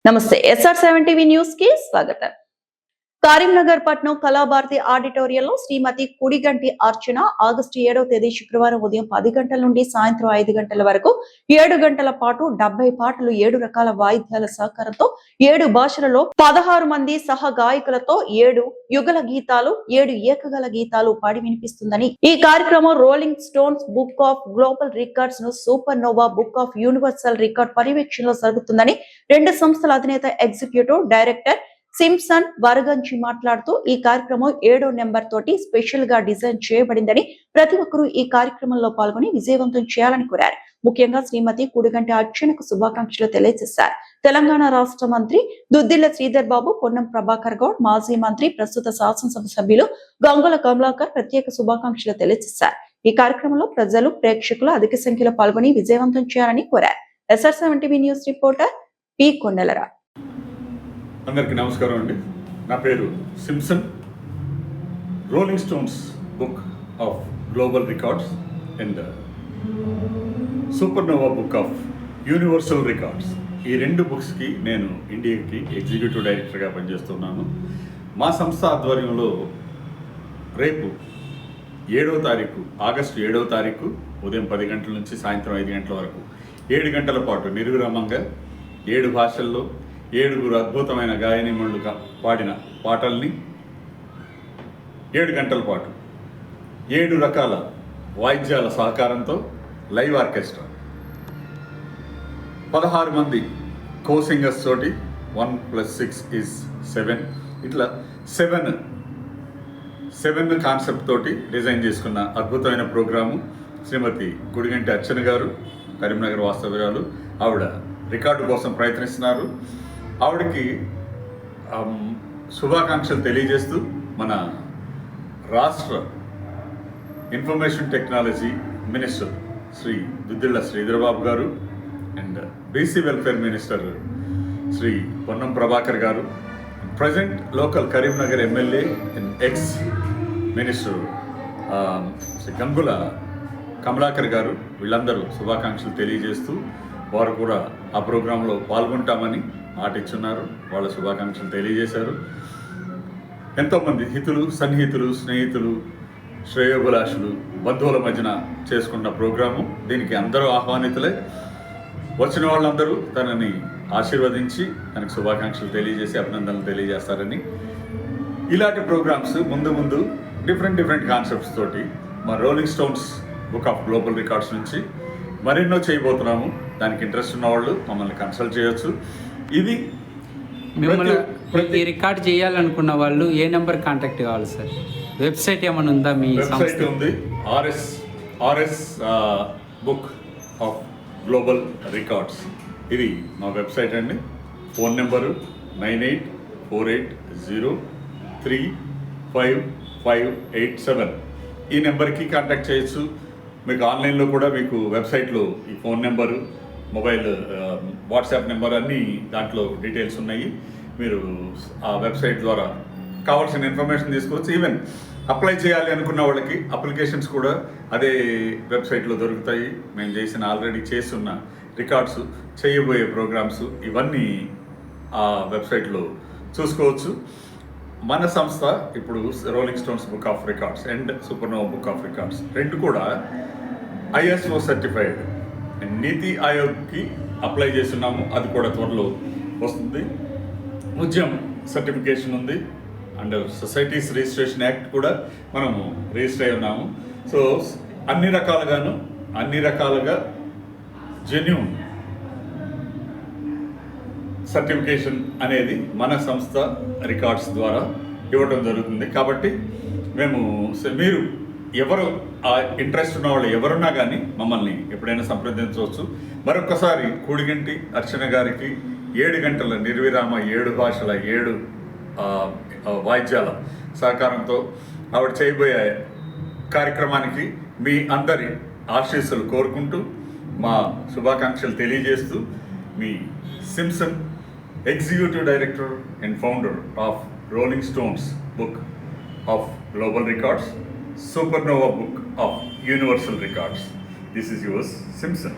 నమస్తే SR7 TV news కి స్వాగతం. కరీంనగర్ పట్నం కళాభారతి ఆడిటోరియంలో శ్రీమతి కుడిగంటి అర్చన ఆగస్టు 7వ తేదీ శుక్రవారం ఉదయం 10 గంటల నుండి సాయంత్రం 5 గంటల వరకు 7 గంటల పాటు 70 పాటలు 7 రకాల వాయిద్యాల సహకారంతో 7 భాషలలో 16 మంది సహ గాయకులతో 7 యుగల గీతాలు 7 ఏకగల గీతాలు పాడి వినిపిస్తుందని ఈ కార్యక్రమం rolling stones book of global records ను super Noah book of universal record పర్యవేక్షణలో జరుగుతుందని రెండు సంస్థల అధినేత ఎగ్జిక్యూటివ్ డైరెక్టర్ సింప్సన్ వరగంచి మాట్లాడుతూ ఈ కార్యక్రమం 7వ నెంబర్ తోటి స్పెషల్ గా డిజైన్ చేయబడిందని ప్రతి ఒక్కరూ ఈ కార్యక్రమంలో పాల్గొని విజయవంతం చేయాలని కోరారు. ముఖ్యంగా శ్రీమతి కుడిగంటి అర్చనకు శుభాకాంక్షలు తెలియజేశారు. తెలంగాణ రాష్ట్ర మంత్రి దుద్దిళ్ల శ్రీధర్ బాబు, పొన్నం ప్రభాకర్ గౌడ్, మాజీ మంత్రి ప్రస్తుత శాసనసభ సభ్యులు గంగుల కమలాకర్ ప్రత్యేక శుభాకాంక్షలు తెలియజేశారు. ఈ కార్యక్రమంలో ప్రజలు, ప్రేక్షకులు అధిక సంఖ్యలో పాల్గొని విజయవంతం చేయాలని కోరారు. SR7 TV news reporter P కొండలరా. అందరికీ నమస్కారం అండి. నా పేరు Simpson. Rolling stones book of global records and super Noah book of universal records, ఈ రెండు బుక్స్కి నేను ఇండియాకి ఎగ్జిక్యూటివ్ డైరెక్టర్గా పనిచేస్తున్నాను. మా సంస్థ ఆధ్వర్యంలో రేపు 7వ తారీఖు ఆగస్టు 7వ తారీఖు ఉదయం 10 గంటల నుంచి సాయంత్రం 5 గంటల వరకు 7 గంటల పాటు నిర్విరామంగా 7 భాషల్లో 7 అద్భుతమైన గాయనిమణులు పాడిన పాటల్ని 7 గంటల పాటు 7 రకాల వాయిద్యాల సహకారంతో లైవ్ ఆర్కెస్ట్రా 16 మంది కో సింగర్స్ తోటి 1 + 6 = 7 ఇట్లా 7 కాన్సెప్ట్ తోటి డిజైన్ చేసుకున్న అద్భుతమైన ప్రోగ్రాము. శ్రీమతి గుడిగంటి అర్చన గారు కరీంనగర్ వాస్తవ్యురాలు, ఆవిడ రికార్డు కోసం ప్రయత్నిస్తున్నారు. ఆవిడకి శుభాకాంక్షలు తెలియజేస్తూ మన రాష్ట్ర information technology minister Shri Duddilla Sridhar Babu గారు and BC welfare minister Shri Ponnam Prabhakar గారు, present local Karimnagar MLA and ex minister Shri Gangula Kamalakar గారు, వీళ్ళందరూ శుభాకాంక్షలు తెలియజేస్తూ వారు కూడా ఆ ప్రోగ్రాంలో పాల్గొంటామని మాట ఇచ్చున్నారు. వాళ్ళ శుభాకాంక్షలు తెలియజేశారు. ఎంతోమంది హితులు, సన్నిహితులు, స్నేహితులు, శ్రేయోభిలాషులు, బంధువుల మధ్యన చేసుకున్న ప్రోగ్రాము. దీనికి అందరూ ఆహ్వానితులే. వచ్చిన వాళ్ళందరూ తనని ఆశీర్వదించి తనకు శుభాకాంక్షలు తెలియజేసి అభినందనలు తెలియజేస్తారని, ఇలాంటి ప్రోగ్రామ్స్ ముందు డిఫరెంట్ కాన్సెప్ట్స్ తోటి మా rolling stones book of global records నుంచి మరెన్నో చేయబోతున్నాము. దానికి ఇంట్రెస్ట్ ఉన్న వాళ్ళు మమ్మల్ని కన్సల్ట్ చేయొచ్చు. ఇది మిమ్మల్ని రికార్డ్ చేయాలనుకున్న వాళ్ళు ఏ నెంబర్ కాంటాక్ట్ కావాలి సార్? వెబ్సైట్ ఏమైనా ఉందా? మీ వెబ్సైట్ ఉంది, RS book of global records. ఇది మా వెబ్సైట్ అండి. Phone number 9848035587. ఈ నెంబర్కి కాంటాక్ట్ చేయొచ్చు. మీకు ఆన్లైన్లో కూడా మీకు వెబ్సైట్లో ఈ phone number, mobile WhatsApp number అన్నీ దాంట్లో డీటెయిల్స్ ఉన్నాయి. మీరు ఆ వెబ్సైట్ ద్వారా కావాల్సిన ఇన్ఫర్మేషన్ తీసుకోవచ్చు. ఈవెన్ అప్లై చేయాలి అనుకున్న వాళ్ళకి అప్లికేషన్స్ కూడా అదే వెబ్సైట్లో దొరుకుతాయి. మేము ఆల్రెడీ చేస్తున్న రికార్డ్స్, చేయబోయే ప్రోగ్రామ్స్ ఇవన్నీ ఆ వెబ్సైట్లో చూసుకోవచ్చు. మన సంస్థ ఇప్పుడు Rolling stones book of Records and super Noah book of Records రెండు కూడా ISO సర్టిఫైడ్. నీతి ఆయోగ్కి అప్లై చేస్తున్నాము, అది కూడా త్వరలో వస్తుంది. ఉద్యమ్ సర్టిఫికేషన్ ఉంది. అండర్ సొసైటీస్ రిజిస్ట్రేషన్ యాక్ట్ కూడా మనము రిజిస్టర్ అయి ఉన్నాము. సో అన్ని రకాలుగా జెన్యూన్ సర్టిఫికేషన్ అనేది మన సంస్థ రికార్డ్స్ ద్వారా ఇవ్వడం జరుగుతుంది. కాబట్టి మీరు ఎవరు ఆ ఇంట్రెస్ట్ ఉన్న వాళ్ళు ఎవరున్నా కానీ మమ్మల్ని ఎప్పుడైనా సంప్రదించవచ్చు. మరొకసారి కుడిగంటి అర్చన గారికి 7 గంటల నిర్విరామ 7 భాషల 7 వాయిద్యాల సహకారంతో ఆవిడ చేయబోయే కార్యక్రమానికి మీ అందరి ఆశీస్సులు కోరుకుంటూ మా శుభాకాంక్షలు తెలియజేస్తూ మీ Simpson, executive director and founder of rolling stones book of global records, Supernova Book of Universal Records. This is yours, Simpson.